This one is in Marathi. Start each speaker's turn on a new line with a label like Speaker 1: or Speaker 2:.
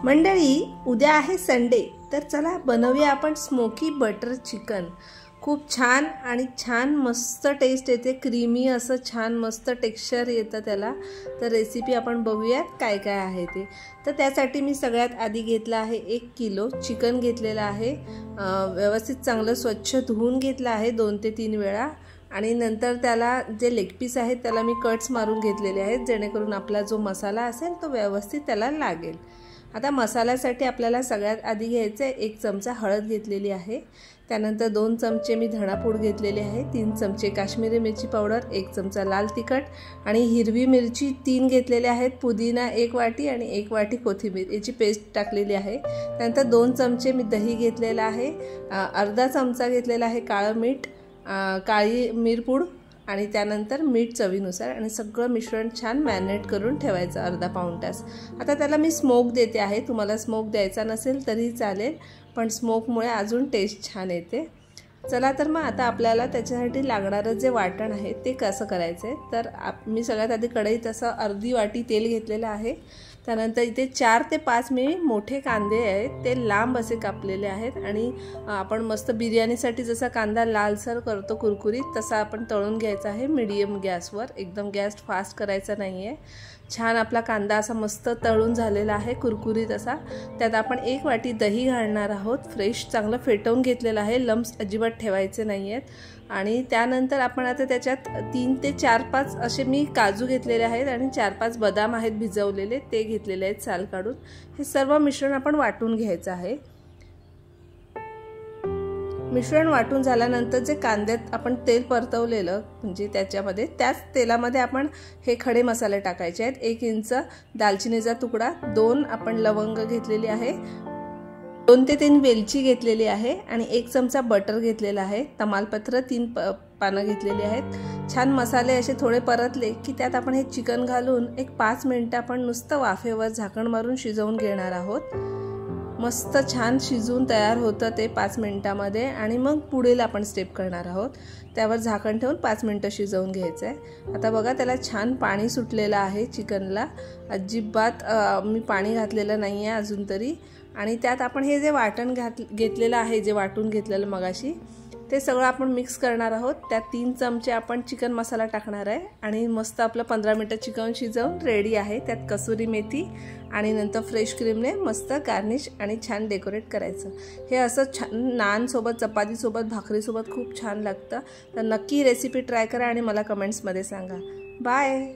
Speaker 1: मंडळी, उद्या आहे संडे, तर चला बनवूया आपण स्मोकी बटर चिकन। खूप छान आणि छान मस्त टेस्ट येते, क्रीमी असं छान मस्त टेक्स्चर येतं त्याला। तर रेसिपी आपण बघूयात काय काय आहे ते। तर त्यासाठी मी सगळ्यात आधी घेतला आहे 1 किलो चिकन घेतलेला आहे। व्यवस्थित चांगलं स्वच्छ धुवून घेतला आहे 2 ते 3 वेळा। आणि नंतर त्याला जे लेग पीस आहेत त्याला मी कट्स मारून घेतलेले आहेत, जेणेकरून आपला जो मसाला असेल तो व्यवस्थित त्याला लागेल। आता मसाल्यासाठी आपल्याला सगळ्यात आधी घ्यायचे 1 चमचा हळद घेतलेली आहे, त्यानंतर 2 चमचे मी धणापूड घेतलेली आहे, 3 चमचे काश्मीरी मिरची पावडर, 1 चमचा लाल तिखट आणि हिरवी मिरची 3 घेतलेले आहेत, पुदिना 1 वाटी आणि 1 वाटी कोथिंबीर याची पेस्ट टाकलेली आहे। त्यानंतर 2 चमचे मी दही घेतलेला आहे, अर्धा चमचा घेतलेला आहे काळं मीठ, काळी मिरपूड आणि त्यानंतर मीठ चवीनुसार आणि सगळं मिश्रण छान मॅरिनेट करून ठेवायचं अर्धा पाऊण तास। आता त्याला मी स्मोक देते आहे, तुम्हाला स्मोक द्यायचा नसेल तरी चालेल, पण स्मोकमुळे अजून टेस्ट छान येते। चला तर मग आता आपल्याला त्याच्यासाठी लागणारं जे वाटण आहे ते कसं करायचं आहे। तर मी सगळ्यात आधी कढईत असं अर्धी वाटी तेल घेतलेलं आहे, त्यानंतर इथे 4 ते 5 मी मोठे कांदे आहेत, ते लांब असे कापलेले आहेत आणि आपण मस्त बिर्याणीसाठी जसा कांदा लालसर करतो कुरकुरीत तसा आपण तळून घ्यायचा आहे मीडियम गॅसवर, एकदम गॅस फास्ट करायचा नाही आहे। छान आपला कांदा असा मस्त तळून झालेला आहे कुरकुरीत असा। त्यात आपण 1 वाटी दही घालणार आहोत, फ्रेश चांगलं फेटवून घेतलेलं आहे, लम्स अजिबात ठेवायचे नाही आहेत। आणि त्यानंतर आपण आता त्याच्यात 3 ते 4-5 असे मी काजू घेतलेले आहेत आणि 4-5 बदाम आहेत भिजवलेले, ते घेतलेले आहेत साल काढून। हे सर्व मिश्रण आपण वाटून घ्यायचं आहे। मिश्रण वाटून झाल्यानंतर जे कांद्यात आपण तेल परतवलेलं म्हणजे त्याच्यामध्ये त्याच तेलामध्ये आपण हे खडे मसाले टाकायचे आहेत। 1 इंच दालचिनीचा तुकडा, 2 आपण लवंग घेतलेली आहे, 2 ते 3 वेलची घेतलेली आहे आणि 1 चमचा बटर घेतलेला आहे, तमालपत्र 3 पानं घेतलेली आहेत। छान मसाले असे थोडे परतले की त्यात आपण हे चिकन घालून 5 मिनिटं आपण नुसतं वाफेवर झाकण मारून शिजवून घेणार आहोत। मस्त छान शिजून तयार होतं ते 5 मिनिटांमध्ये आणि मग पुढील आपण स्टेप करणार आहोत। त्यावर झाकण ठेवून 5 मिनिटं शिजवून घ्यायचं आहे। आता बघा त्याला छान पाणी सुटलेलं आहे चिकनला, अजिबात मी पाणी घातलेलं नाही आहे अजून तरी। आणि त्यात आपण हे जे वाटण घेतलेलं आहे, जे वाटून घेतलेलं मगाशी, ते सगळं आपण मिक्स करणार आहोत। त्यात 3 चमचे आपण चिकन मसाला टाकणार आहे आणि मस्त आपलं 15 मिनिटं चिकन शिजवून रेडी आहे। त्यात कसुरी मेथी आणि नंतर फ्रेश क्रीमने मस्त गार्निश आणि छान डेकोरेट करायचं। हे असं छान नानसोबत, चपातीसोबत, भाकरीसोबत खूप छान लागतं। तर नक्की रेसिपी ट्राय करा आणि मला कमेंट्समध्ये सांगा। बाय।